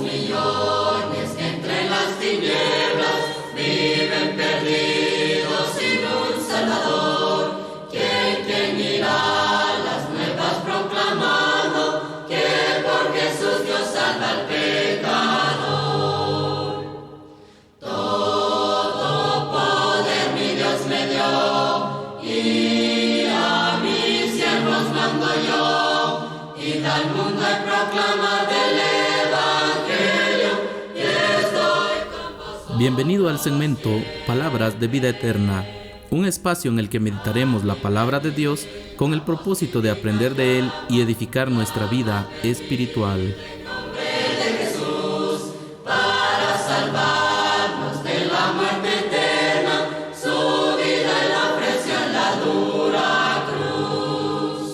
millones que entre las tinieblas viven perdidos sin un Salvador. ¿Quién irá a las nuevas proclamando que por Jesús Dios salva al pecador? Todo poder mi Dios me dio y a mis siervos mando yo, id al mundo y proclamad el Evangelio, y estoy con vosotros. Bienvenido al segmento Palabras de Vida Eterna, un espacio en el que meditaremos la palabra de Dios con el propósito de aprender de Él y edificar nuestra vida espiritual. Para salvarnos de la muerte eterna, su vida Él ofreció en la dura cruz.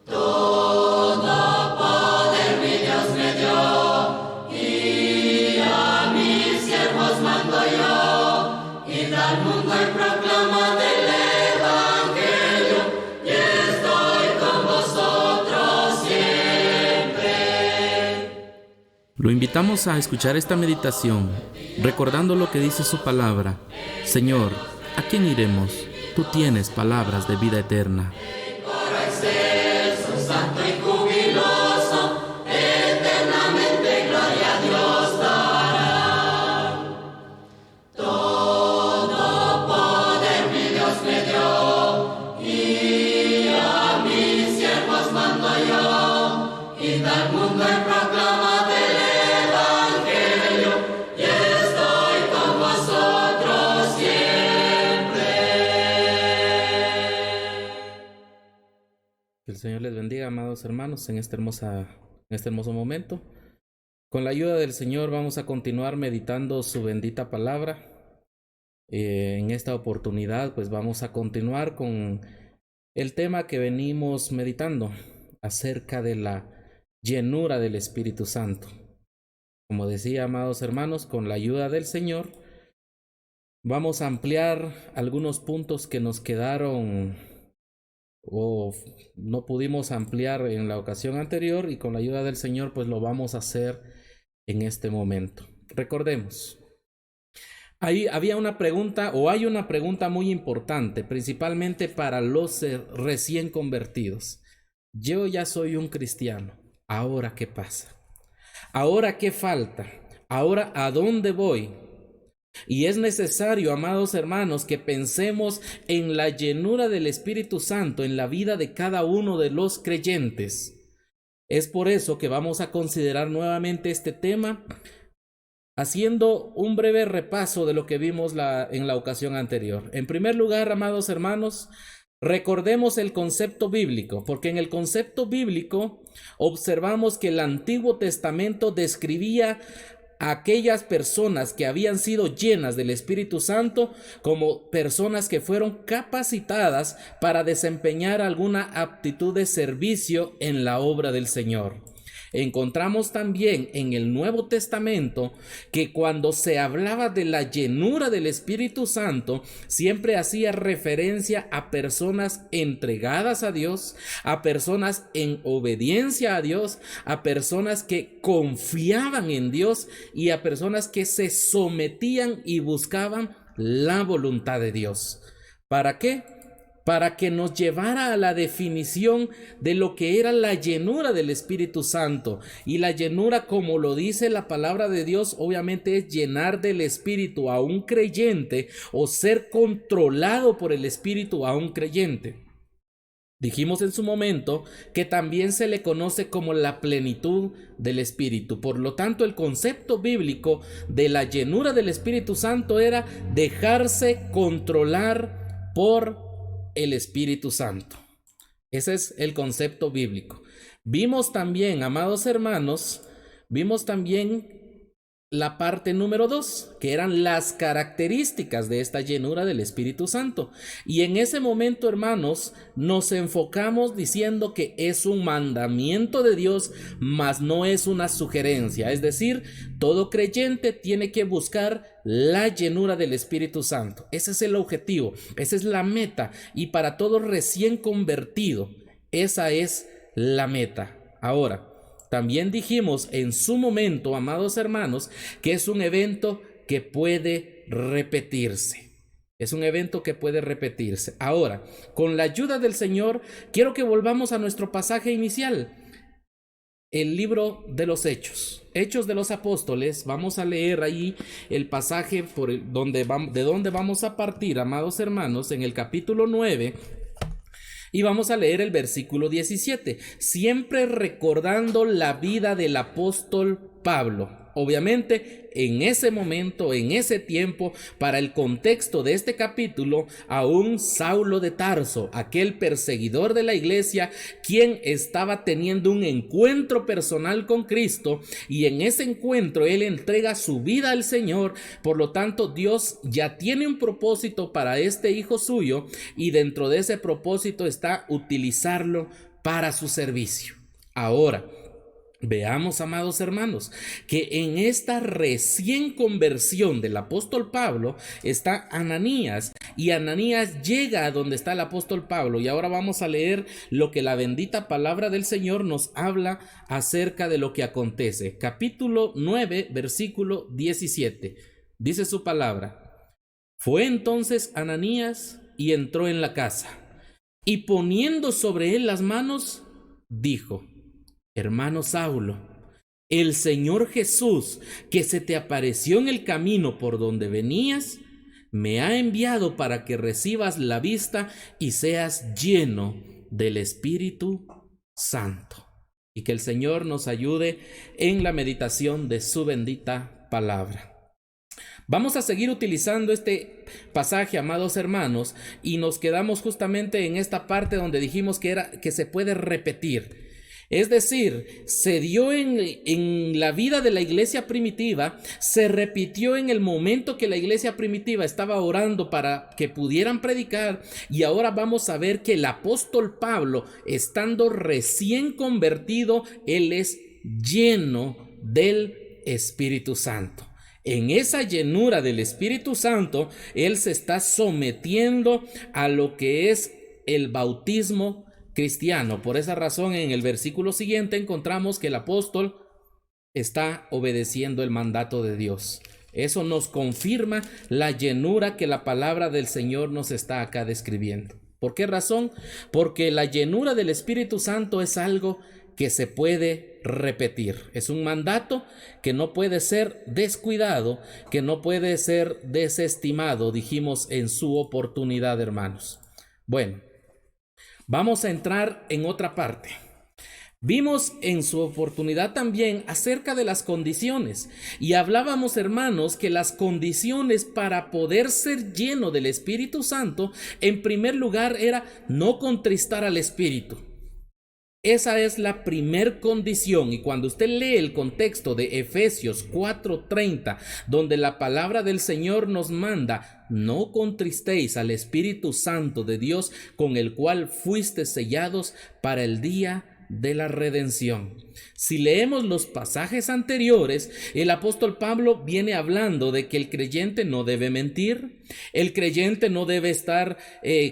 Todo poder mi Dios me dio, y a mis siervos mando yo, id al mundo y proclamad el Evangelio, y estoy con vosotros siempre. Lo invitamos a escuchar esta meditación, recordando lo que dice su palabra. Señor, ¿a quién iremos? Tú tienes palabras de vida eterna. Coro excelso, santo y jubiloso, eternamente gloria a Dios dará. Todo poder mi Dios me dio, y a mis siervos mando yo, id al mundo y proclamad el Evangelio, y estoy con vosotros siempre. Que el Señor les bendiga, amados hermanos, en este hermoso momento. Con la ayuda del Señor vamos a continuar meditando su bendita palabra. En esta oportunidad, pues vamos a continuar con el tema que venimos meditando acerca de la llenura del Espíritu Santo. Como decía, amados hermanos, con la ayuda del Señor vamos a ampliar algunos puntos que nos quedaron o no pudimos ampliar en la ocasión anterior, y con la ayuda del Señor pues lo vamos a hacer en este momento. Recordemos, ahí había una pregunta, o hay una pregunta muy importante, principalmente para los recién convertidos. Yo ya soy un cristiano, ¿ahora qué pasa? ¿Ahora qué falta? ¿Ahora a dónde voy? Y es necesario, amados hermanos, que pensemos en la llenura del Espíritu Santo en la vida de cada uno de los creyentes. Es por eso que vamos a considerar nuevamente este tema, haciendo un breve repaso de lo que vimos en la ocasión anterior. En primer lugar, amados hermanos, recordemos el concepto bíblico, porque en el concepto bíblico observamos que el Antiguo Testamento describía a aquellas personas que habían sido llenas del Espíritu Santo como personas que fueron capacitadas para desempeñar alguna aptitud de servicio en la obra del Señor. Encontramos también en el Nuevo Testamento que cuando se hablaba de la llenura del Espíritu Santo, siempre hacía referencia a personas entregadas a Dios, a personas en obediencia a Dios, a personas que confiaban en Dios y a personas que se sometían y buscaban la voluntad de Dios. ¿Para qué? Para que nos llevara a la definición de lo que era la llenura del Espíritu Santo. Y la llenura, como lo dice la palabra de Dios, obviamente es llenar del Espíritu a un creyente o ser controlado por el Espíritu a un creyente. Dijimos en su momento que también se le conoce como la plenitud del Espíritu. Por lo tanto, el concepto bíblico de la llenura del Espíritu Santo era dejarse controlar por el Espíritu Santo. Ese es el concepto bíblico. Vimos también, amados hermanos, la parte número 2, que eran las características de esta llenura del Espíritu Santo. Y en ese momento, hermanos, nos enfocamos diciendo que es un mandamiento de Dios, mas no es una sugerencia. Es decir, todo creyente tiene que buscar la llenura del Espíritu Santo. Ese es el objetivo, esa es la meta. Y para todo recién convertido, esa es la meta. Ahora, También dijimos en su momento, amados hermanos, que es un evento que puede repetirse. Es un evento que puede repetirse. Ahora, con la ayuda del Señor, quiero que volvamos a nuestro pasaje inicial. El libro de los Hechos, Hechos de los Apóstoles. Vamos a leer ahí el pasaje de donde vamos a partir, amados hermanos, en el capítulo 9. Y vamos a leer el versículo 17, siempre recordando la vida del apóstol Pablo. Obviamente, en ese momento, en ese tiempo, para el contexto de este capítulo, aún Saulo de Tarso, aquel perseguidor de la iglesia, quien estaba teniendo un encuentro personal con Cristo, y en ese encuentro él entrega su vida al Señor. Por lo tanto, Dios ya tiene un propósito para este hijo suyo, y dentro de ese propósito está utilizarlo para su servicio. Ahora, veamos, amados hermanos, que en esta recién conversión del apóstol Pablo está Ananías, y Ananías llega a donde está el apóstol Pablo, y ahora vamos a leer lo que la bendita palabra del Señor nos habla acerca de lo que acontece. Capítulo 9, versículo 17. Dice su palabra: fue entonces Ananías y entró en la casa, y poniendo sobre él las manos, dijo: hermano Saulo, el Señor Jesús, que se te apareció en el camino por donde venías, me ha enviado para que recibas la vista y seas lleno del Espíritu Santo. Y que el Señor nos ayude en la meditación de su bendita palabra. Vamos a seguir utilizando este pasaje, amados hermanos, y nos quedamos justamente en esta parte donde dijimos que se puede repetir. Es decir, se dio en la vida de la iglesia primitiva, se repitió en el momento que la iglesia primitiva estaba orando para que pudieran predicar, y ahora vamos a ver que el apóstol Pablo, estando recién convertido, él es lleno del Espíritu Santo. En esa llenura del Espíritu Santo, él se está sometiendo a lo que es el bautismo cristiano. Por esa razón, en el versículo siguiente encontramos que el apóstol está obedeciendo el mandato de Dios. Eso nos confirma la llenura que la palabra del Señor nos está acá describiendo. ¿Por qué razón? Porque la llenura del Espíritu Santo es algo que se puede repetir. Es un mandato que no puede ser descuidado, que no puede ser desestimado, dijimos en su oportunidad, hermanos. Bueno, vamos a entrar en otra parte. Vimos en su oportunidad también acerca de las condiciones, y hablábamos, hermanos, que las condiciones para poder ser lleno del Espíritu Santo, en primer lugar, era no contristar al Espíritu. Esa es la primer condición, y cuando usted lee el contexto de Efesios 4:30, donde la palabra del Señor nos manda: no contristéis al Espíritu Santo de Dios, con el cual fuiste sellados para el día de la redención. Si leemos los pasajes anteriores, el apóstol Pablo viene hablando de que el creyente no debe mentir, el creyente no debe estar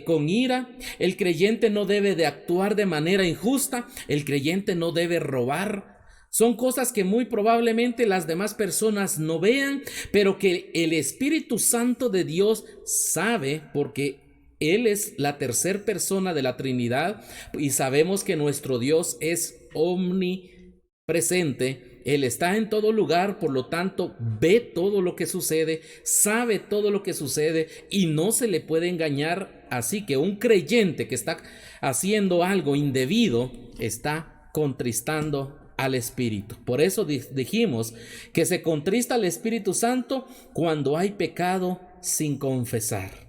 con ira, el creyente no debe de actuar de manera injusta, el creyente no debe robar. Son cosas que muy probablemente las demás personas no vean, pero que el Espíritu Santo de Dios sabe, porque Él es la tercera persona de la Trinidad, y sabemos que nuestro Dios es omnipresente. Él está en todo lugar, por lo tanto ve todo lo que sucede, sabe todo lo que sucede, y no se le puede engañar. Así que un creyente que está haciendo algo indebido está contristando al Espíritu. Por eso dijimos que se contrista al Espíritu Santo cuando hay pecado sin confesar.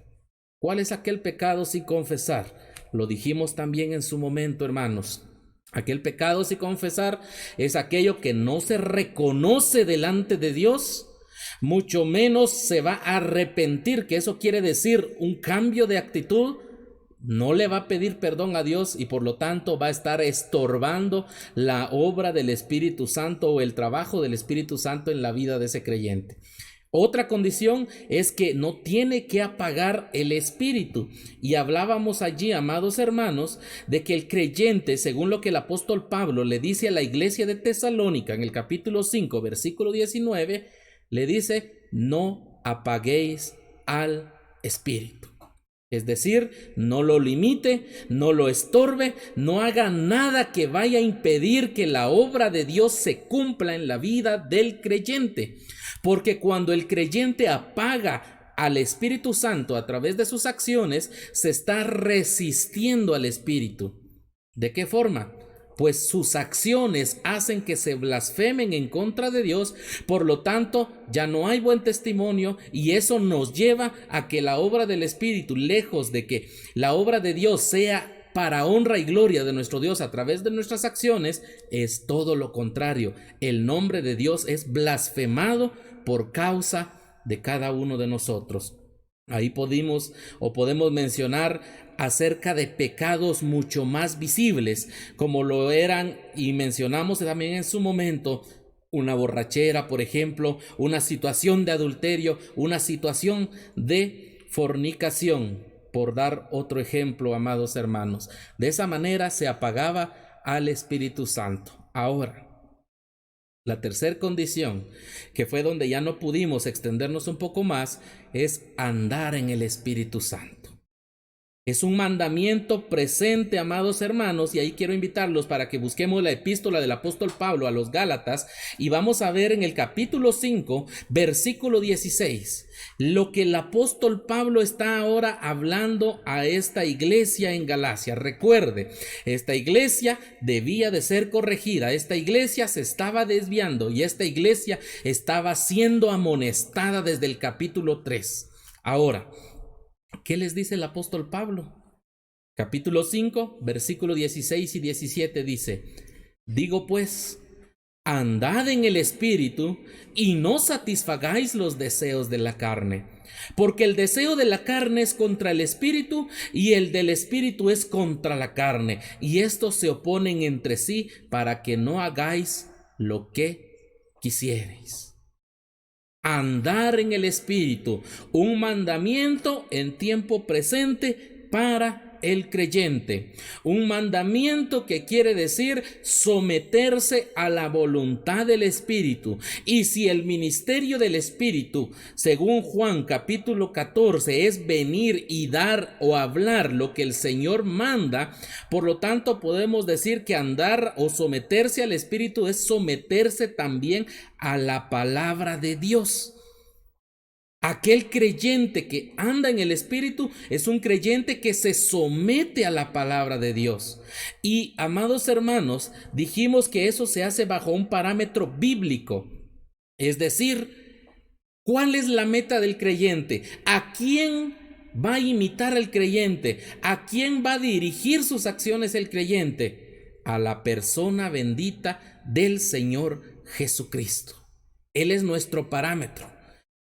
¿Cuál es aquel pecado sin confesar? Lo dijimos también en su momento, hermanos. Aquel pecado sin confesar es aquello que no se reconoce delante de Dios, mucho menos se va a arrepentir, que eso quiere decir un cambio de actitud. No le va a pedir perdón a Dios, y por lo tanto va a estar estorbando la obra del Espíritu Santo o el trabajo del Espíritu Santo en la vida de ese creyente. Otra condición es que no tiene que apagar el espíritu. Y hablábamos allí, amados hermanos, de que el creyente, según lo que el apóstol Pablo le dice a la iglesia de Tesalónica en el capítulo 5, versículo 19, le dice: no apaguéis al espíritu. Es decir, no lo limite, no lo estorbe, no haga nada que vaya a impedir que la obra de Dios se cumpla en la vida del creyente. Porque cuando el creyente apaga al Espíritu Santo a través de sus acciones, se está resistiendo al Espíritu. ¿De qué forma? Pues sus acciones hacen que se blasfemen en contra de Dios, por lo tanto ya no hay buen testimonio, y eso nos lleva a que la obra del Espíritu, lejos de que la obra de Dios sea para honra y gloria de nuestro Dios a través de nuestras acciones, es todo lo contrario. El nombre de Dios es blasfemado por causa de cada uno de nosotros. Ahí podemos mencionar acerca de pecados mucho más visibles, como lo eran, y mencionamos también en su momento, una borrachera, por ejemplo, una situación de adulterio, una situación de fornicación, por dar otro ejemplo, amados hermanos. De esa manera se apagaba al Espíritu Santo. Ahora, la tercera condición, que fue donde ya no pudimos extendernos un poco más, es andar en el Espíritu Santo. Es un mandamiento presente, amados hermanos, y ahí quiero invitarlos para que busquemos la epístola del apóstol Pablo a los Gálatas, y vamos a ver en el capítulo 5, versículo 16, lo que el apóstol Pablo está ahora hablando a esta iglesia en Galacia. Recuerde, esta iglesia debía de ser corregida, esta iglesia se estaba desviando y esta iglesia estaba siendo amonestada desde el capítulo 3. Ahora, ¿qué les dice el apóstol Pablo? Capítulo 5, versículo 16 y 17 dice: digo pues, andad en el Espíritu y no satisfagáis los deseos de la carne, porque el deseo de la carne es contra el Espíritu y el del Espíritu es contra la carne, y estos se oponen entre sí para que no hagáis lo que quisierais. Andar en el Espíritu, un mandamiento en tiempo presente para el creyente, un mandamiento que quiere decir someterse a la voluntad del Espíritu. Y si el ministerio del Espíritu, según Juan capítulo 14, es venir y dar o hablar lo que el Señor manda, por lo tanto podemos decir que andar o someterse al Espíritu es someterse también a la palabra de Dios. Aquel creyente que anda en el Espíritu es un creyente que se somete a la palabra de Dios. Y, amados hermanos, dijimos que eso se hace bajo un parámetro bíblico. Es decir, ¿cuál es la meta del creyente? ¿A quién va a imitar el creyente? ¿A quién va a dirigir sus acciones el creyente? A la persona bendita del Señor Jesucristo. Él es nuestro parámetro.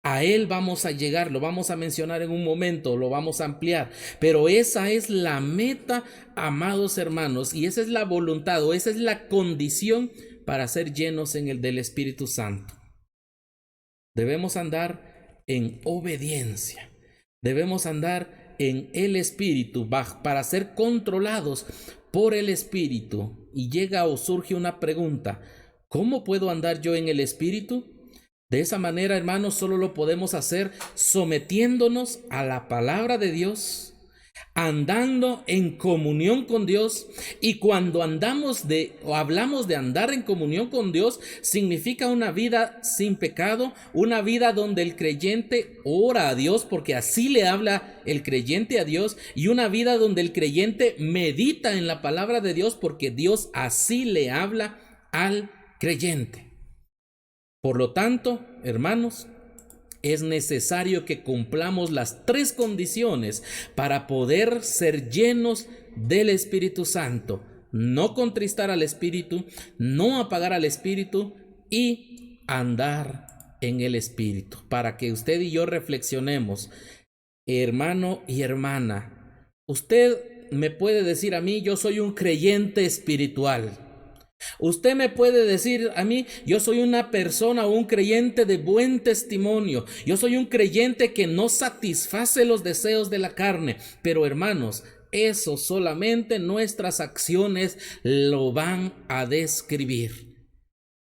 A Él vamos a llegar, lo vamos a mencionar en un momento, lo vamos a ampliar, pero esa es la meta, amados hermanos, y esa es la voluntad, o esa es la condición para ser llenos en el del Espíritu Santo. Debemos andar en obediencia, debemos andar en el Espíritu para ser controlados por el Espíritu. Y llega o surge una pregunta: ¿cómo puedo andar yo en el Espíritu? De esa manera, hermanos, solo lo podemos hacer sometiéndonos a la palabra de Dios, andando en comunión con Dios. Y cuando hablamos de andar en comunión con Dios, significa una vida sin pecado, una vida donde el creyente ora a Dios, porque así le habla el creyente a Dios, y una vida donde el creyente medita en la palabra de Dios, porque Dios así le habla al creyente. Por lo tanto, hermanos, es necesario que cumplamos las tres condiciones para poder ser llenos del Espíritu Santo: no contristar al Espíritu, no apagar al Espíritu y andar en el Espíritu. Para que usted y yo reflexionemos, hermano y hermana, usted me puede decir a mí: yo soy un creyente espiritual. Usted me puede decir a mí, yo soy una persona o un creyente de buen testimonio, yo soy un creyente que no satisface los deseos de la carne, pero hermanos, eso solamente nuestras acciones lo van a describir.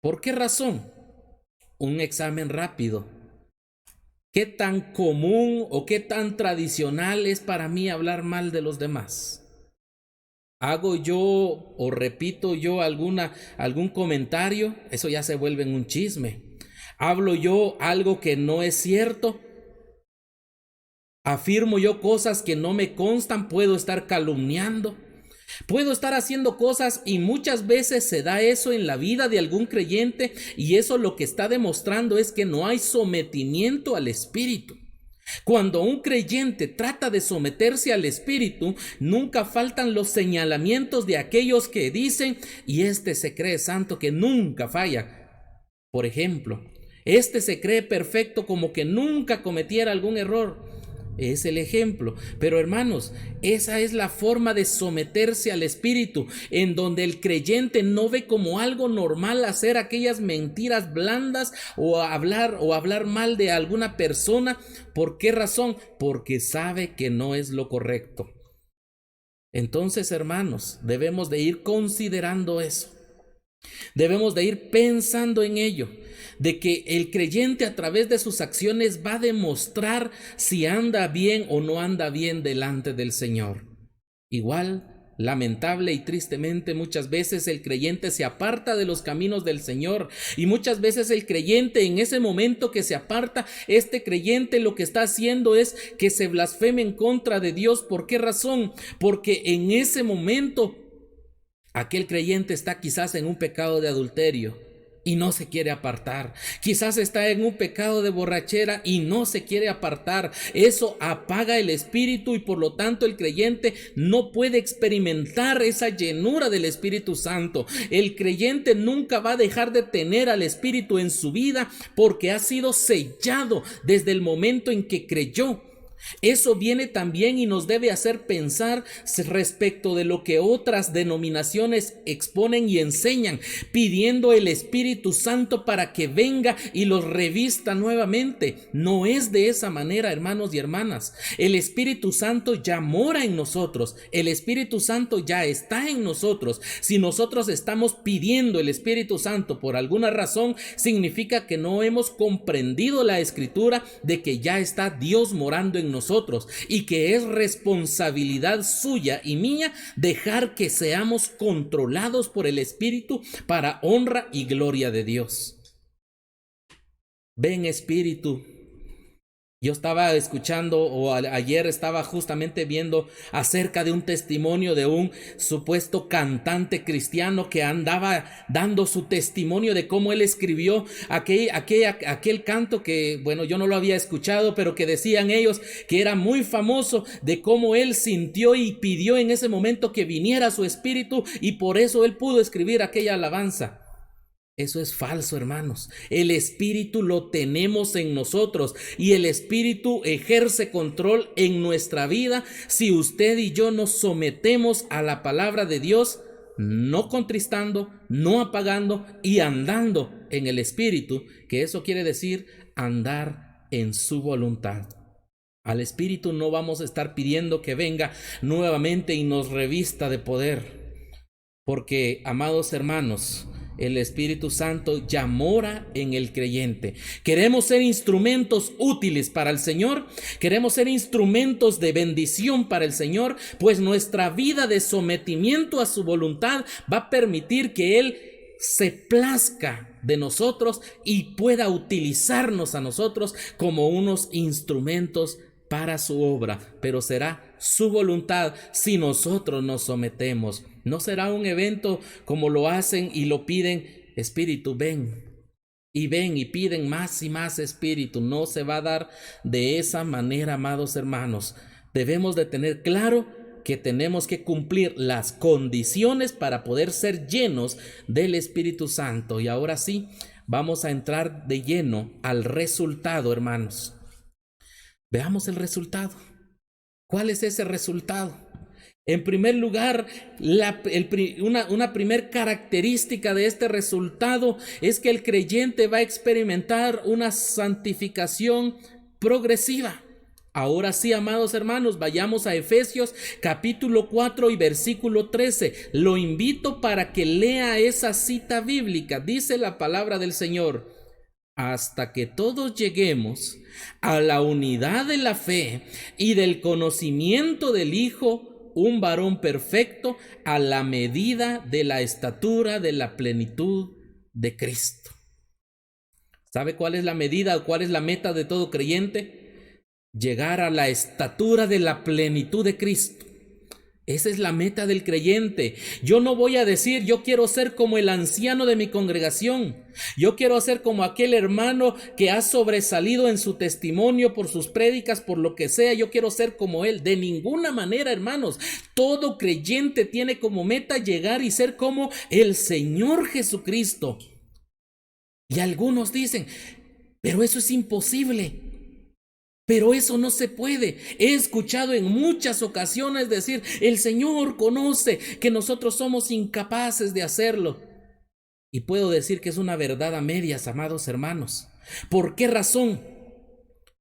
¿Por qué razón? Un examen rápido. ¿Qué tan común o qué tan tradicional es para mí hablar mal de los demás? ¿Hago yo o repito yo algún comentario? Eso ya se vuelve en un chisme. ¿Hablo yo algo que no es cierto? ¿Afirmo yo cosas que no me constan? ¿Puedo estar calumniando? Puedo estar haciendo cosas, y muchas veces se da eso en la vida de algún creyente, y eso lo que está demostrando es que no hay sometimiento al Espíritu. Cuando un creyente trata de someterse al Espíritu, nunca faltan los señalamientos de aquellos que dicen, y este se cree santo que nunca falla. Por ejemplo, este se cree perfecto como que nunca cometiera algún error. Es el ejemplo. Pero hermanos, esa es la forma de someterse al Espíritu, en donde el creyente no ve como algo normal hacer aquellas mentiras blandas o hablar mal de alguna persona. ¿Por qué razón? Porque sabe que no es lo correcto. Entonces, hermanos, debemos de ir considerando eso. Debemos de ir pensando en ello, de que el creyente a través de sus acciones va a demostrar si anda bien o no anda bien delante del Señor. Igual, lamentable y tristemente, muchas veces el creyente se aparta de los caminos del Señor, y muchas veces el creyente, en ese momento que se aparta, este creyente lo que está haciendo es que se blasfeme en contra de Dios. ¿Por qué razón? Porque en ese momento aquel creyente está quizás en un pecado de adulterio y no se quiere apartar. Quizás está en un pecado de borrachera y no se quiere apartar. Eso apaga el Espíritu, y por lo tanto el creyente no puede experimentar esa llenura del Espíritu Santo. El creyente nunca va a dejar de tener al Espíritu en su vida, porque ha sido sellado desde el momento en que creyó. Eso viene también y nos debe hacer pensar respecto de lo que otras denominaciones exponen y enseñan, pidiendo el Espíritu Santo para que venga y los revista nuevamente. No es de esa manera, hermanos y hermanas. El Espíritu Santo ya mora en nosotros. El Espíritu Santo ya está en nosotros. Si nosotros estamos pidiendo el Espíritu Santo por alguna razón, significa que no hemos comprendido la Escritura de que ya está Dios morando en nosotros, y que es responsabilidad suya y mía dejar que seamos controlados por el Espíritu para honra y gloria de Dios. Ven, Espíritu. Yo estaba escuchando, o ayer estaba justamente viendo acerca de un testimonio de un supuesto cantante cristiano que andaba dando su testimonio de cómo él escribió aquel canto que, bueno, yo no lo había escuchado, pero que decían ellos que era muy famoso, de cómo él sintió y pidió en ese momento que viniera su Espíritu, y por eso él pudo escribir aquella alabanza. Eso es falso, hermanos. El Espíritu lo tenemos en nosotros, y el Espíritu ejerce control en nuestra vida si usted y yo nos sometemos a la palabra de Dios, no contristando, no apagando y andando en el Espíritu, que eso quiere decir andar en su voluntad. Al Espíritu no vamos a estar pidiendo que venga nuevamente y nos revista de poder, porque, amados hermanos, el Espíritu Santo ya mora en el creyente. Queremos ser instrumentos útiles para el Señor, queremos ser instrumentos de bendición para el Señor, pues nuestra vida de sometimiento a su voluntad va a permitir que Él se plazca de nosotros y pueda utilizarnos a nosotros como unos instrumentos para su obra, pero será su voluntad si nosotros nos sometemos. No será un evento como lo hacen y lo piden: Espíritu, ven y piden más y más Espíritu. No se va a dar de esa manera, amados hermanos. Debemos de tener claro que tenemos que cumplir las condiciones para poder ser llenos del Espíritu Santo. Y ahora sí, vamos a entrar de lleno al resultado, hermanos. Veamos el resultado. ¿Cuál es ese resultado? En primer lugar, una primer característica de este resultado es que el creyente va a experimentar una santificación progresiva. Ahora sí, amados hermanos, vayamos a Efesios capítulo 4 y versículo 13. Lo invito para que lea esa cita bíblica. Dice la palabra del Señor: hasta que todos lleguemos a la unidad de la fe y del conocimiento del Hijo, un varón perfecto, a la medida de la estatura de la plenitud de Cristo. ¿Sabe cuál es la medida o cuál es la meta de todo creyente? Llegar a la estatura de la plenitud de Cristo. Esa es la meta del creyente. Yo no voy a decir, yo quiero ser como el anciano de mi congregación. Yo quiero ser como aquel hermano que ha sobresalido en su testimonio por sus prédicas, por lo que sea. Yo quiero ser como él. De ninguna manera, hermanos. Todo creyente tiene como meta llegar y ser como el Señor Jesucristo. Y algunos dicen, pero eso es imposible. Pero eso no se puede. He escuchado en muchas ocasiones decir, el Señor conoce que nosotros somos incapaces de hacerlo. Y puedo decir que es una verdad a medias, amados hermanos. ¿Por qué razón?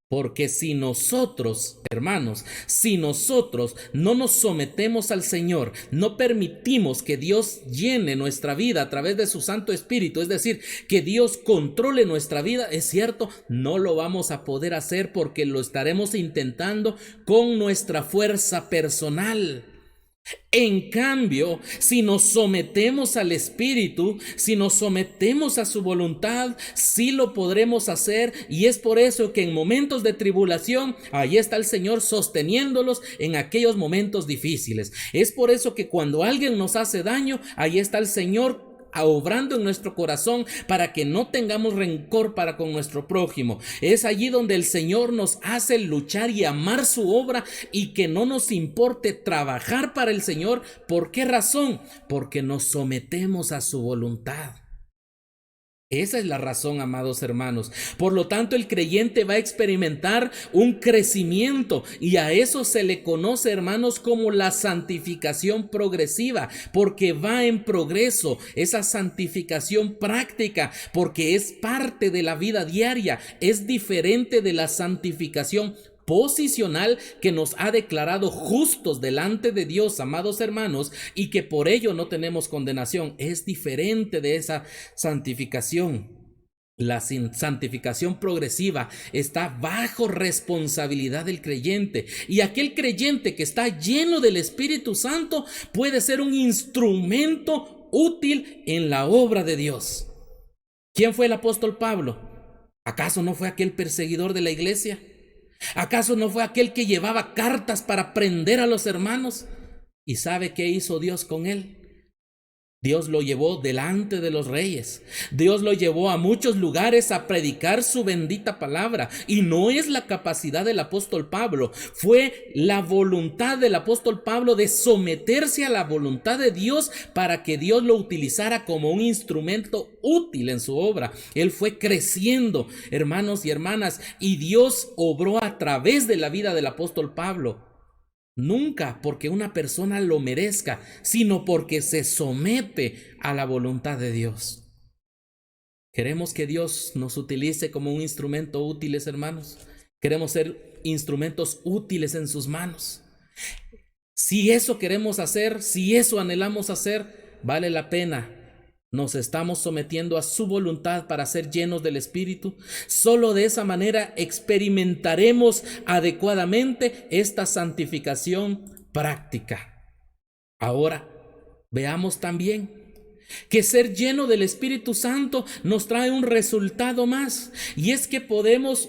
Porque si nosotros, hermanos, si nosotros no nos sometemos al Señor, no permitimos que Dios llene nuestra vida a través de su Santo Espíritu, es decir, que Dios controle nuestra vida, es cierto, no lo vamos a poder hacer porque lo estaremos intentando con nuestra fuerza personal. En cambio, si nos sometemos al Espíritu, si nos sometemos a su voluntad, sí lo podremos hacer, y es por eso que en momentos de tribulación, ahí está el Señor sosteniéndolos en aquellos momentos difíciles. Es por eso que cuando alguien nos hace daño, ahí está el Señor obrando en nuestro corazón para que no tengamos rencor para con nuestro prójimo. Es allí donde el Señor nos hace luchar y amar su obra y que no nos importe trabajar para el Señor. ¿Por qué razón? Porque nos sometemos a su voluntad. Esa es la razón, amados hermanos. Por lo tanto, el creyente va a experimentar un crecimiento y a eso se le conoce, hermanos, como la santificación progresiva, porque va en progreso, esa santificación práctica, porque es parte de la vida diaria, es diferente de la santificación posicional que nos ha declarado justos delante de Dios, amados hermanos, y que por ello no tenemos condenación. Es diferente de esa santificación. La santificación progresiva está bajo responsabilidad del creyente, y aquel creyente que está lleno del Espíritu Santo puede ser un instrumento útil en la obra de Dios. ¿Quién fue el apóstol Pablo? ¿Acaso no fue aquel perseguidor de la iglesia? ¿Acaso no fue aquel que llevaba cartas para prender a los hermanos? ¿Y sabe qué hizo Dios con él? Dios lo llevó delante de los reyes. Dios lo llevó a muchos lugares a predicar su bendita palabra. Y no es la capacidad del apóstol Pablo, fue la voluntad del apóstol Pablo de someterse a la voluntad de Dios para que Dios lo utilizara como un instrumento útil en su obra. Él fue creciendo, hermanos y hermanas, y Dios obró a través de la vida del apóstol Pablo. Nunca porque una persona lo merezca, sino porque se somete a la voluntad de Dios. ¿Queremos que Dios nos utilice como un instrumento útiles, hermanos? ¿Queremos ser instrumentos útiles en sus manos? Si eso queremos hacer, si eso anhelamos hacer, vale la pena. Nos estamos sometiendo a su voluntad para ser llenos del Espíritu. Solo de esa manera experimentaremos adecuadamente esta santificación práctica. Ahora, veamos también que ser lleno del Espíritu Santo nos trae un resultado más, y es que podemos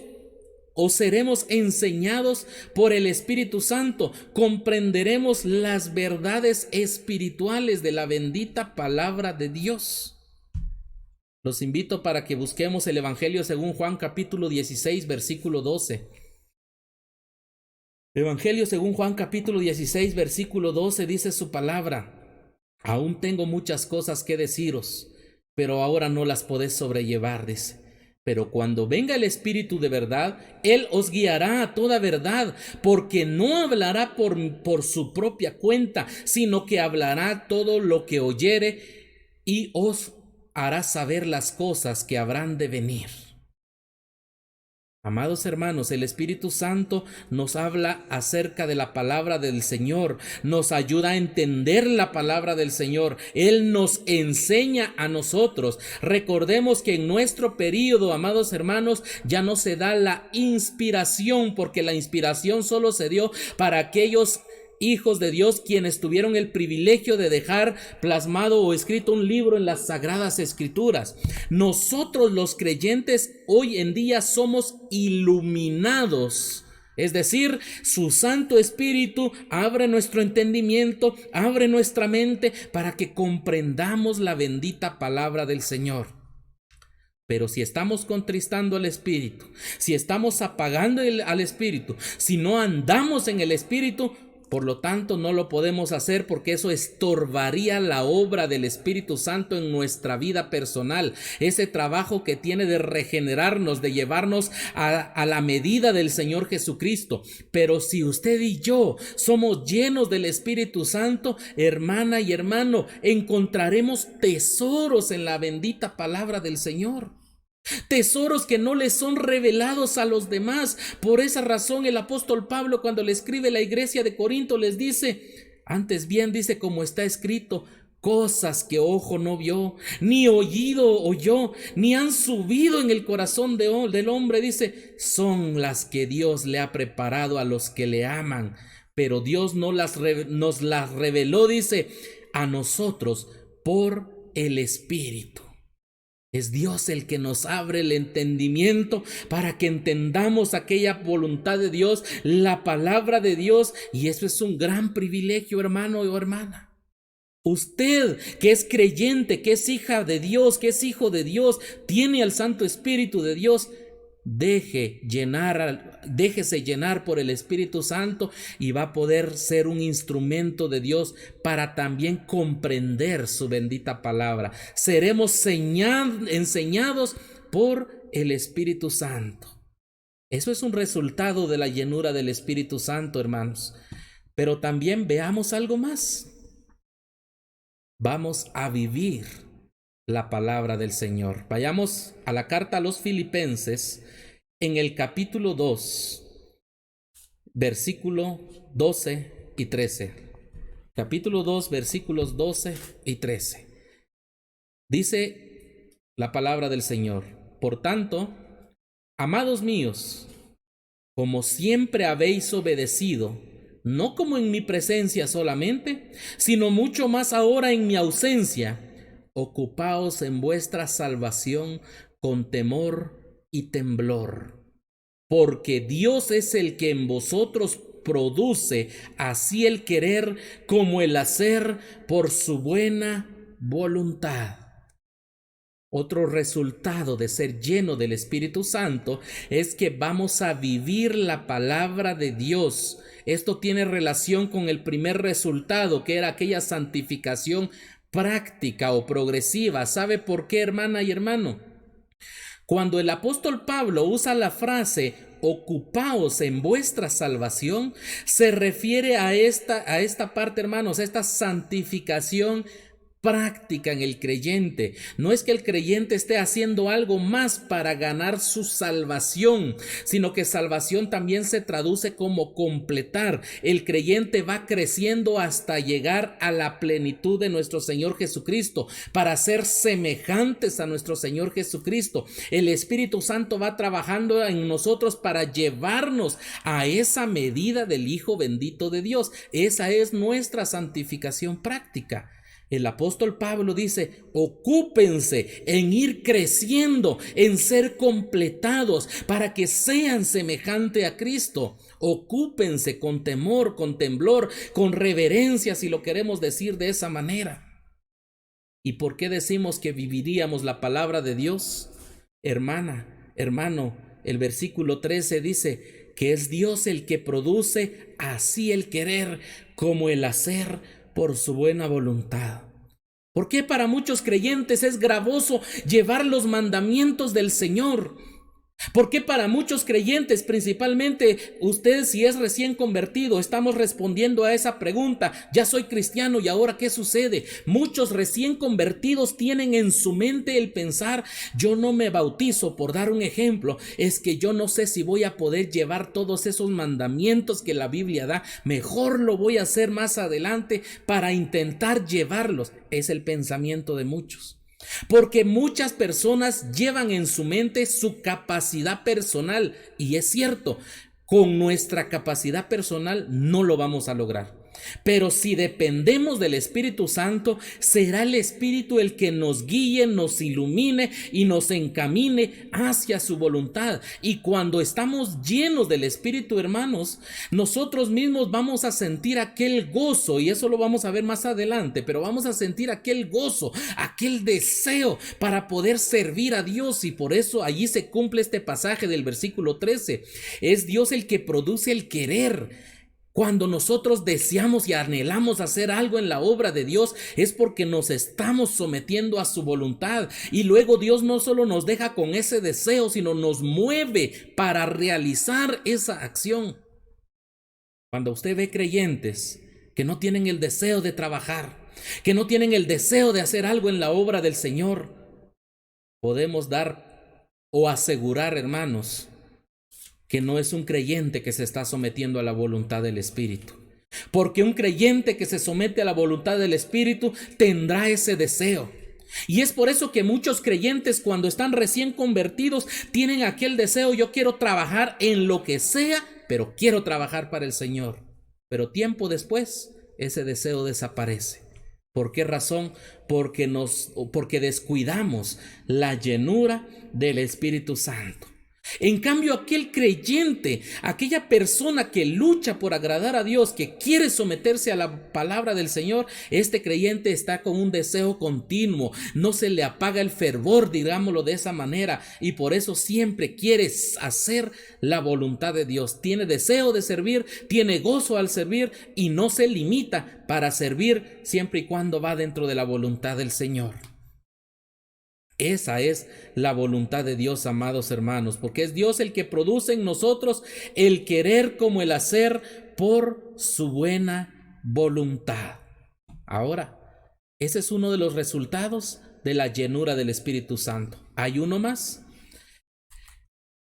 o seremos enseñados por el Espíritu Santo, comprenderemos las verdades espirituales de la bendita palabra de Dios. Los invito para que busquemos el Evangelio según Juan capítulo 16, versículo 12. Evangelio según Juan capítulo 16, versículo 12 dice su palabra: aún tengo muchas cosas que deciros, pero ahora no las podéis sobrellevar, dice. Pero cuando venga el Espíritu de verdad, Él os guiará a toda verdad, porque no hablará por su propia cuenta, sino que hablará todo lo que oyere y os hará saber las cosas que habrán de venir. Amados hermanos, el Espíritu Santo nos habla acerca de la palabra del Señor, nos ayuda a entender la palabra del Señor, Él nos enseña a nosotros. Recordemos que en nuestro período, amados hermanos, ya no se da la inspiración, porque la inspiración solo se dio para aquellos hijos de Dios quienes tuvieron el privilegio de dejar plasmado o escrito un libro en las Sagradas Escrituras. Nosotros los creyentes hoy en día somos iluminados, es decir, su Santo Espíritu abre nuestro entendimiento, abre nuestra mente para que comprendamos la bendita palabra del Señor. Pero si estamos contristando al Espíritu, si estamos apagando al Espíritu, si no andamos en el Espíritu, por lo tanto, no lo podemos hacer, porque eso estorbaría la obra del Espíritu Santo en nuestra vida personal. Ese trabajo que tiene de regenerarnos, de llevarnos a la medida del Señor Jesucristo. Pero si usted y yo somos llenos del Espíritu Santo, hermana y hermano, encontraremos tesoros en la bendita palabra del Señor. Tesoros que no les son revelados a los demás. Por esa razón el apóstol Pablo, cuando le escribe a la iglesia de Corinto, les dice, antes bien dice, como está escrito, cosas que ojo no vio, ni oído oyó, ni han subido en el corazón del hombre, dice, son las que Dios le ha preparado a los que le aman. Pero Dios nos las reveló, dice, a nosotros por el Espíritu. Es Dios el que nos abre el entendimiento para que entendamos aquella voluntad de Dios, la palabra de Dios, y eso es un gran privilegio, hermano o hermana. Usted que es creyente, que es hija de Dios, que es hijo de Dios, tiene al Santo Espíritu de Dios. Déjese llenar por el Espíritu Santo y va a poder ser un instrumento de Dios para también comprender su bendita palabra. Seremos enseñados por el Espíritu Santo. Eso es un resultado de la llenura del Espíritu Santo, hermanos. Pero también veamos algo más. Vamos a vivir la palabra del Señor. Vayamos a la carta a los Filipenses en el capítulo 2, versículo 12 y 13. Capítulo 2, versículos 12 y 13. Dice la palabra del Señor: por tanto, amados míos, como siempre habéis obedecido, no como en mi presencia solamente, sino mucho más ahora en mi ausencia, ocupaos en vuestra salvación con temor y temblor, porque Dios es el que en vosotros produce así el querer como el hacer por su buena voluntad. Otro resultado de ser lleno del Espíritu Santo es que vamos a vivir la palabra de Dios. Esto tiene relación con el primer resultado, que era aquella santificación práctica o progresiva. ¿Sabe por qué, hermana y hermano? Cuando el apóstol Pablo usa la frase ocupaos en vuestra salvación, se refiere a esta parte, hermanos, a esta santificación práctica en el creyente. No es que el creyente esté haciendo algo más para ganar su salvación, sino que salvación también se traduce como completar. El creyente va creciendo hasta llegar a la plenitud de nuestro Señor Jesucristo, para ser semejantes a nuestro Señor Jesucristo. El Espíritu Santo va trabajando en nosotros para llevarnos a esa medida del Hijo bendito de Dios. Esa es nuestra santificación práctica. El apóstol Pablo dice, ocúpense en ir creciendo, en ser completados para que sean semejante a Cristo. Ocúpense con temor, con temblor, con reverencia, si lo queremos decir de esa manera. ¿Y por qué decimos que viviríamos la palabra de Dios? Hermana, hermano, el versículo 13 dice que es Dios el que produce así el querer como el hacer por su buena voluntad. ¿Por qué para muchos creyentes es gravoso llevar los mandamientos del Señor? ¿Por qué para muchos creyentes, principalmente usted si es recién convertido, estamos respondiendo a esa pregunta? Ya soy cristiano y ahora ¿qué sucede? Muchos recién convertidos tienen en su mente el pensar, yo no me bautizo, por dar un ejemplo, es que yo no sé si voy a poder llevar todos esos mandamientos que la Biblia da, mejor lo voy a hacer más adelante para intentar llevarlos. Es el pensamiento de muchos. Porque muchas personas llevan en su mente su capacidad personal, y es cierto, con nuestra capacidad personal no lo vamos a lograr. Pero si dependemos del Espíritu Santo, será el Espíritu el que nos guíe, nos ilumine y nos encamine hacia su voluntad. Y cuando estamos llenos del Espíritu, hermanos, nosotros mismos vamos a sentir aquel gozo, y eso lo vamos a ver más adelante, pero vamos a sentir aquel gozo, aquel deseo para poder servir a Dios. Y por eso allí se cumple este pasaje del versículo 13. Es Dios el que produce el querer. Cuando nosotros deseamos y anhelamos hacer algo en la obra de Dios, es porque nos estamos sometiendo a su voluntad. Y luego Dios no solo nos deja con ese deseo, sino nos mueve para realizar esa acción. Cuando usted ve creyentes que no tienen el deseo de trabajar, que no tienen el deseo de hacer algo en la obra del Señor, podemos dar o asegurar, hermanos, que no es un creyente que se está sometiendo a la voluntad del Espíritu. Porque un creyente que se somete a la voluntad del Espíritu tendrá ese deseo. Y es por eso que muchos creyentes, cuando están recién convertidos, tienen aquel deseo: yo quiero trabajar en lo que sea, pero quiero trabajar para el Señor. Pero tiempo después, ese deseo desaparece. ¿Por qué razón? Porque descuidamos la llenura del Espíritu Santo. En cambio, aquel creyente, aquella persona que lucha por agradar a Dios, que quiere someterse a la palabra del Señor, este creyente está con un deseo continuo, no se le apaga el fervor, digámoslo de esa manera, y por eso siempre quiere hacer la voluntad de Dios. Tiene deseo de servir, tiene gozo al servir y no se limita para servir siempre y cuando va dentro de la voluntad del Señor. Esa es la voluntad de Dios, amados hermanos, porque es Dios el que produce en nosotros el querer como el hacer por su buena voluntad. Ahora, ese es uno de los resultados de la llenura del Espíritu Santo. ¿Hay uno más?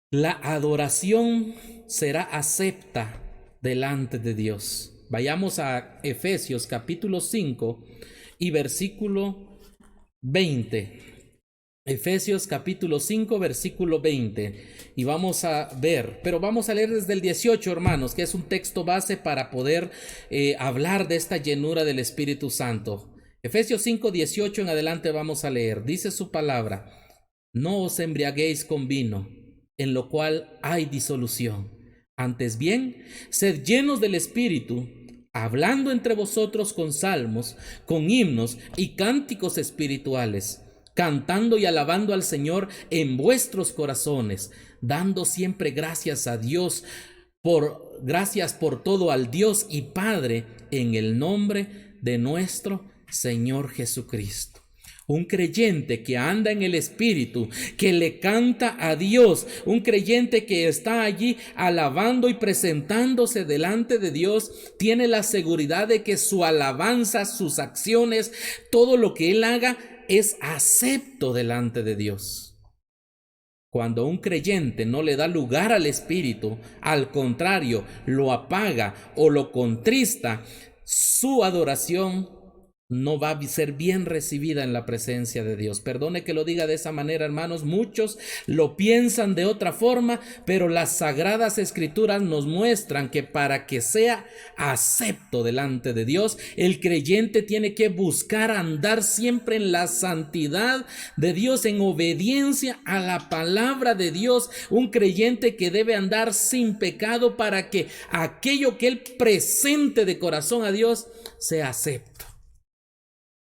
La adoración será acepta delante de Dios. Vayamos a Efesios capítulo 5 y versículo 20. Efesios capítulo 5 versículo 20, y vamos a ver, pero vamos a leer desde el 18, hermanos, que es un texto base para poder hablar de esta llenura del Espíritu Santo. Efesios 5, 18 en adelante vamos a leer. Dice su palabra: no os embriaguéis con vino, en lo cual hay disolución. Antes bien, sed llenos del Espíritu, hablando entre vosotros con salmos, con himnos y cánticos espirituales, cantando y alabando al Señor en vuestros corazones, dando siempre gracias a Dios, gracias por todo al Dios y Padre, en el nombre de nuestro Señor Jesucristo. Un creyente que anda en el Espíritu, que le canta a Dios, un creyente que está allí alabando y presentándose delante de Dios, tiene la seguridad de que su alabanza, sus acciones, todo lo que él haga, es acepto delante de Dios. Cuando un creyente no le da lugar al Espíritu, al contrario, lo apaga o lo contrista, su adoración no va a ser bien recibida en la presencia de Dios. Perdone que lo diga de esa manera, hermanos, muchos lo piensan de otra forma, pero las sagradas escrituras nos muestran que para que sea acepto delante de Dios, el creyente tiene que buscar andar siempre en la santidad de Dios, en obediencia a la palabra de Dios. Un creyente que debe andar sin pecado para que aquello que él presente de corazón a Dios sea acepto.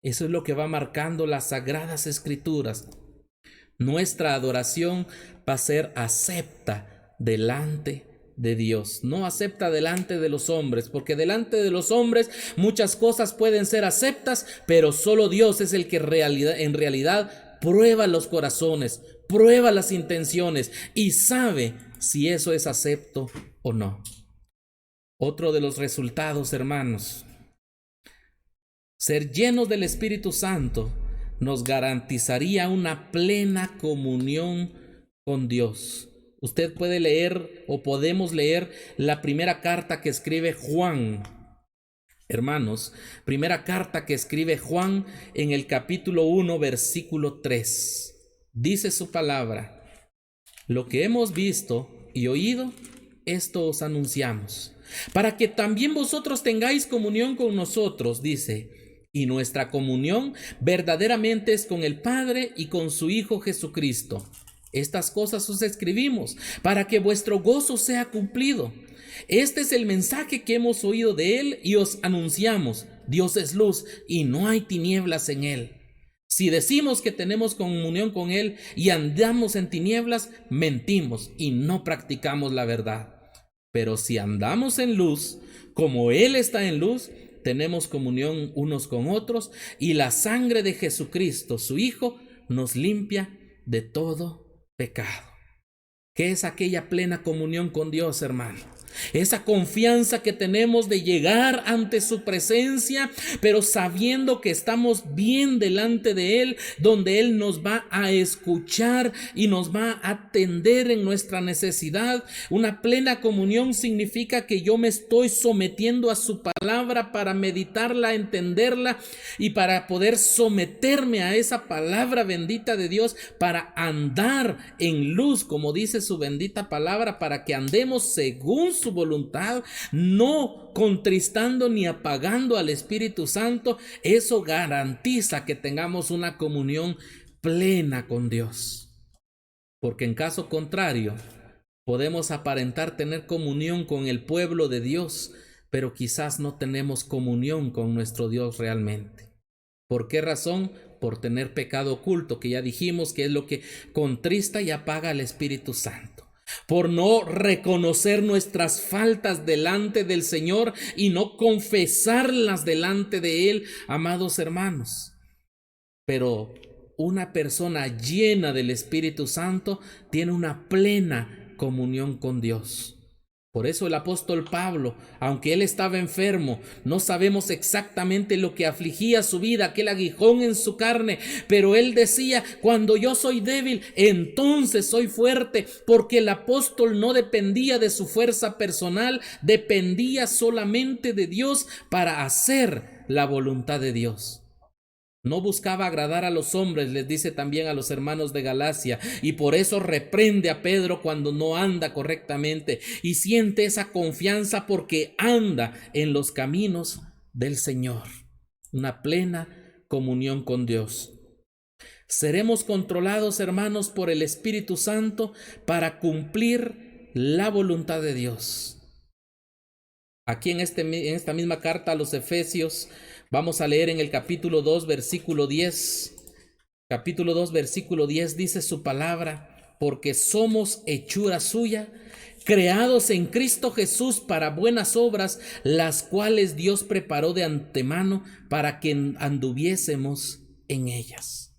Eso es lo que va marcando las sagradas escrituras. Nuestra adoración va a ser acepta delante de Dios. No acepta delante de los hombres, porque delante de los hombres muchas cosas pueden ser aceptas, pero solo Dios es el que en realidad prueba los corazones, prueba las intenciones y sabe si eso es acepto o no. Otro de los resultados, hermanos, ser llenos del Espíritu Santo nos garantizaría una plena comunión con Dios. Usted puede leer o podemos leer la primera carta que escribe Juan. Hermanos, primera carta que escribe Juan en el capítulo 1, versículo 3. Dice su palabra: lo que hemos visto y oído, esto os anunciamos, para que también vosotros tengáis comunión con nosotros, dice, y nuestra comunión verdaderamente es con el Padre y con su Hijo Jesucristo. Estas cosas os escribimos para que vuestro gozo sea cumplido. Este es el mensaje que hemos oído de Él y os anunciamos: Dios es luz y no hay tinieblas en Él. Si decimos que tenemos comunión con Él y andamos en tinieblas, mentimos y no practicamos la verdad. Pero si andamos en luz, como Él está en luz, tenemos comunión unos con otros, y la sangre de Jesucristo, su Hijo, nos limpia de todo pecado. ¿Qué es aquella plena comunión con Dios, hermano? Esa confianza que tenemos de llegar ante su presencia, pero sabiendo que estamos bien delante de Él, donde Él nos va a escuchar y nos va a atender en nuestra necesidad. Una plena comunión significa que yo me estoy sometiendo a su palabra para meditarla, entenderla y para poder someterme a esa palabra bendita de Dios, para andar en luz, como dice su bendita palabra, para que andemos según su voluntad, no contristando ni apagando al Espíritu Santo. Eso garantiza que tengamos una comunión plena con Dios, porque en caso contrario podemos aparentar tener comunión con el pueblo de Dios, pero quizás no tenemos comunión con nuestro Dios realmente. ¿Por qué razón? Por tener pecado oculto, que ya dijimos que es lo que contrista y apaga al Espíritu Santo. Por no reconocer nuestras faltas delante del Señor y no confesarlas delante de Él, amados hermanos. Pero una persona llena del Espíritu Santo tiene una plena comunión con Dios. Por eso el apóstol Pablo, aunque él estaba enfermo, no sabemos exactamente lo que afligía su vida, aquel aguijón en su carne, pero él decía: cuando yo soy débil, entonces soy fuerte, porque el apóstol no dependía de su fuerza personal, dependía solamente de Dios para hacer la voluntad de Dios. No buscaba agradar a los hombres, les dice también a los hermanos de Galacia, y por eso reprende a Pedro cuando no anda correctamente, y siente esa confianza porque anda en los caminos del Señor. Una plena comunión con Dios. Seremos controlados, hermanos, por el Espíritu Santo para cumplir la voluntad de Dios. Aquí en esta misma carta a los Efesios, vamos a leer en el capítulo 2, versículo 10. Capítulo 2, versículo 10 dice su palabra: porque somos hechura suya, creados en Cristo Jesús para buenas obras, las cuales Dios preparó de antemano para que anduviésemos en ellas.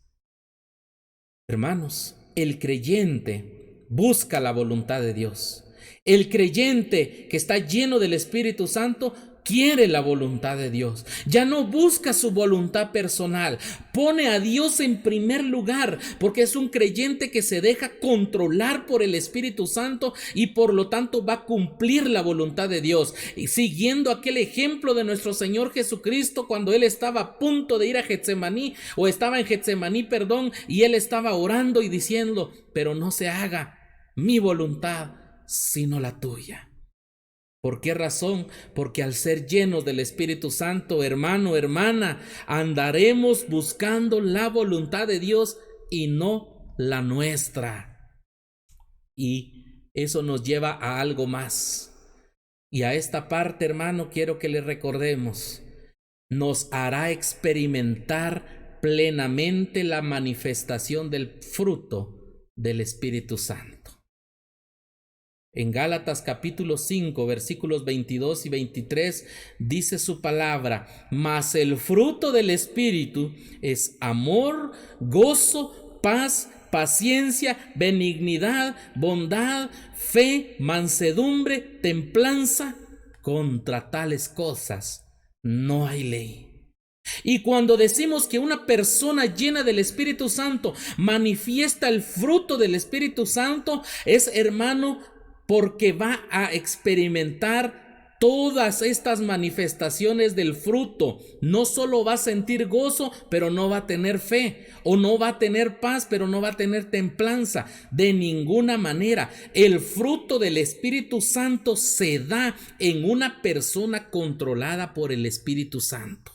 Hermanos, el creyente busca la voluntad de Dios. El creyente que está lleno del Espíritu Santo quiere la voluntad de Dios. Ya no busca su voluntad personal, pone a Dios en primer lugar, porque es un creyente que se deja controlar por el Espíritu Santo y por lo tanto va a cumplir la voluntad de Dios. Y siguiendo aquel ejemplo de nuestro Señor Jesucristo, cuando Él estaba a punto de ir a Getsemaní, o estaba en Getsemaní, y Él estaba orando y diciendo: pero no se haga mi voluntad, sino la tuya. ¿Por qué razón? Porque al ser llenos del Espíritu Santo, hermano, hermana, andaremos buscando la voluntad de Dios y no la nuestra. Y eso nos lleva a algo más. Y a esta parte, hermano, quiero que le recordemos: nos hará experimentar plenamente la manifestación del fruto del Espíritu Santo. En Gálatas capítulo 5, versículos 22 y 23, dice su palabra: mas el fruto del Espíritu es amor, gozo, paz, paciencia, benignidad, bondad, fe, mansedumbre, templanza. Contra tales cosas no hay ley. Y cuando decimos que una persona llena del Espíritu Santo manifiesta el fruto del Espíritu Santo, es, hermano, porque va a experimentar todas estas manifestaciones del fruto. No solo va a sentir gozo, pero no va a tener fe, o no va a tener paz, pero no va a tener templanza. De ninguna manera. El fruto del Espíritu Santo se da en una persona controlada por el Espíritu Santo.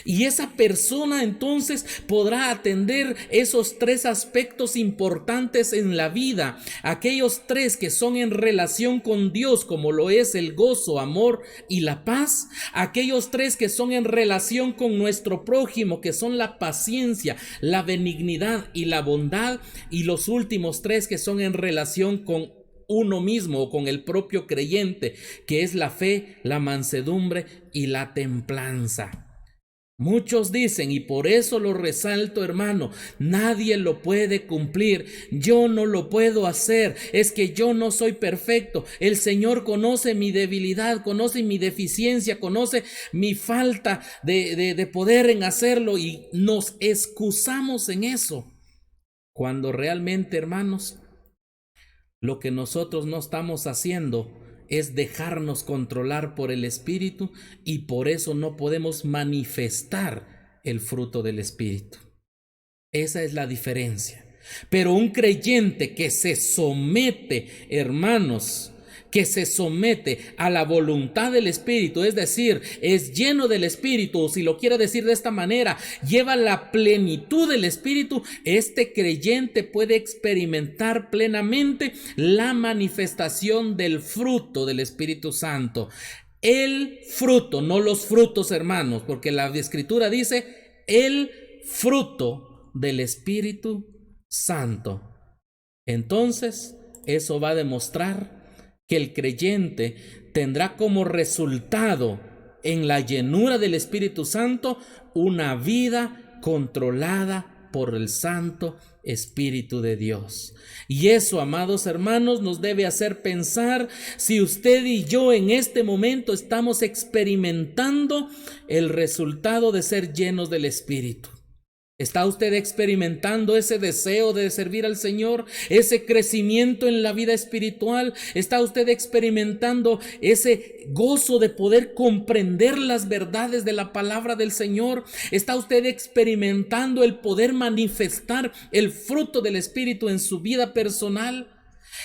Y esa persona entonces podrá atender esos tres aspectos importantes en la vida, aquellos tres que son en relación con Dios, como lo es el gozo, amor y la paz, aquellos tres que son en relación con nuestro prójimo, que son la paciencia, la benignidad y la bondad, y los últimos tres que son en relación con uno mismo o con el propio creyente, que es la fe, la mansedumbre y la templanza. Muchos dicen, y por eso lo resalto, hermano, nadie lo puede cumplir, yo no lo puedo hacer, es que yo no soy perfecto. El Señor conoce mi debilidad, conoce mi deficiencia, conoce mi falta de poder en hacerlo, y nos excusamos en eso, cuando realmente, hermanos, lo que nosotros no estamos haciendo es dejarnos controlar por el Espíritu, y por eso no podemos manifestar el fruto del Espíritu. Esa es la diferencia. Pero un creyente que se somete, hermanos, que se somete a la voluntad del Espíritu, es decir, es lleno del Espíritu, o si lo quiero decir de esta manera, lleva la plenitud del Espíritu, este creyente puede experimentar plenamente la manifestación del fruto del Espíritu Santo. El fruto, no los frutos, hermanos, porque la Escritura dice el fruto del Espíritu Santo. Entonces, eso va a demostrar que el creyente tendrá como resultado en la llenura del Espíritu Santo una vida controlada por el Santo Espíritu de Dios. Y eso, amados hermanos, nos debe hacer pensar si usted y yo en este momento estamos experimentando el resultado de ser llenos del Espíritu. ¿Está usted experimentando ese deseo de servir al Señor, ese crecimiento en la vida espiritual? ¿Está usted experimentando ese gozo de poder comprender las verdades de la palabra del Señor? ¿Está usted experimentando el poder manifestar el fruto del Espíritu en su vida personal?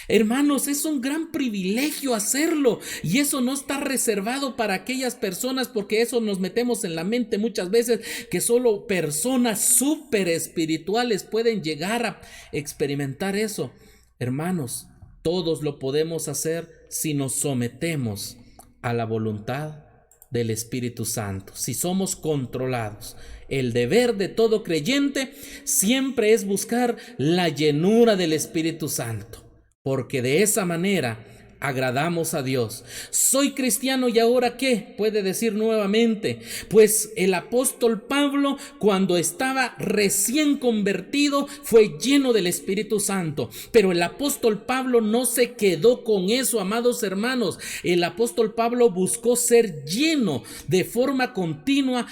Hermanos, es un gran privilegio hacerlo, y eso no está reservado para aquellas personas, porque eso nos metemos en la mente muchas veces, que solo personas súper espirituales pueden llegar a experimentar eso. Hermanos, todos lo podemos hacer si nos sometemos a la voluntad del Espíritu Santo, si somos controlados. El deber de todo creyente siempre es buscar la llenura del Espíritu Santo, porque de esa manera agradamos a Dios. Soy cristiano, ¿y ahora qué? Puede decir nuevamente. Pues el apóstol Pablo, cuando estaba recién convertido, fue lleno del Espíritu Santo. Pero el apóstol Pablo no se quedó con eso, amados hermanos. El apóstol Pablo buscó ser lleno de forma continua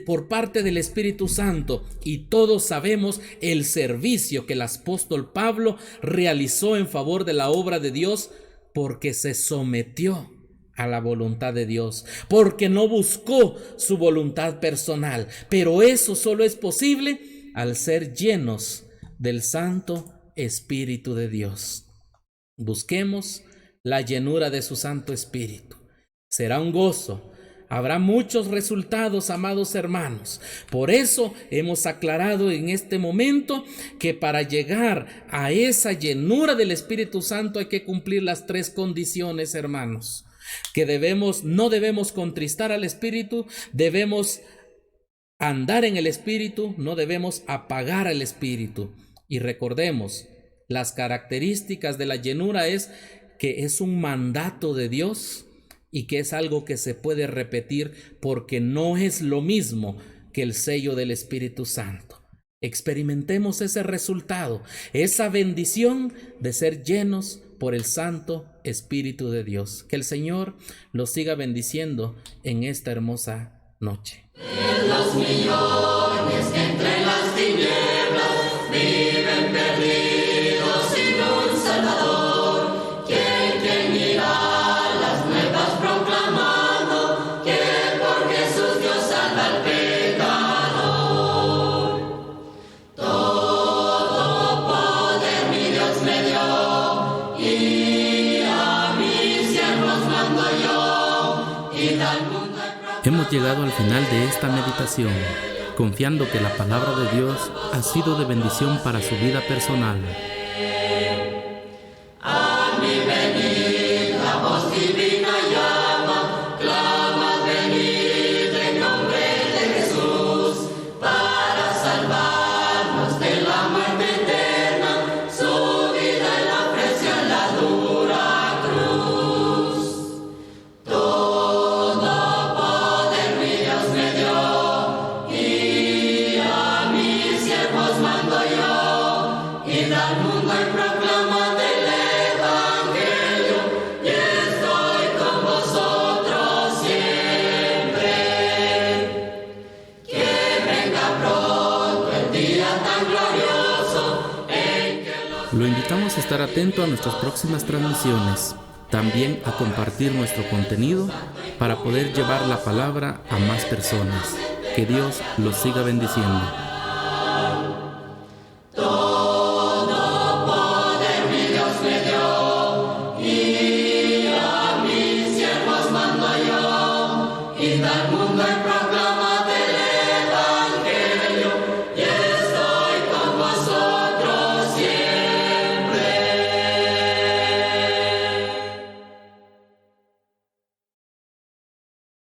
por parte del Espíritu Santo, y todos sabemos el servicio que el apóstol Pablo realizó en favor de la obra de Dios, porque se sometió a la voluntad de Dios, porque no buscó su voluntad personal. Pero eso solo es posible al ser llenos del Santo Espíritu de Dios. Busquemos la llenura de su Santo Espíritu. Será un gozo. Habrá muchos resultados, amados hermanos. Por eso hemos aclarado en este momento que para llegar a esa llenura del Espíritu Santo hay que cumplir las tres condiciones, hermanos. Que no debemos contristar al Espíritu, debemos andar en el Espíritu, no debemos apagar al Espíritu. Y recordemos, las características de la llenura es que es un mandato de Dios y que es algo que se puede repetir porque no es lo mismo que el sello del Espíritu Santo. Experimentemos ese resultado, esa bendición de ser llenos por el Santo Espíritu de Dios. Que el Señor los siga bendiciendo en esta hermosa noche. En los millones que entre las tinieblas viven perdidos sin un Salvador, ¿quién irá las nuevas proclamando que por Jesús Dios salva al pecador? Todo poder mi Dios me dio y a mis siervos mando yo y al mundo. Hemos llegado al final de esta meditación, confiando que la palabra de Dios ha sido de bendición para su vida personal. A mi venid, la voz divina llama, clama, venid en nombre de Jesús, para salvarnos de la muerte eterna, su vida en la ofreció en la dura cruz. Todo poder mi Dios me dio, y a mis siervos mando yo, id al mundo y proclamad el Evangelio, y estoy con vosotros siempre. Que venga pronto el día tan glorioso en que Lo invitamos a estar atento a nuestras próximas transmisiones, también a compartir nuestro contenido para poder llevar la palabra a más personas. Que Dios los siga bendiciendo.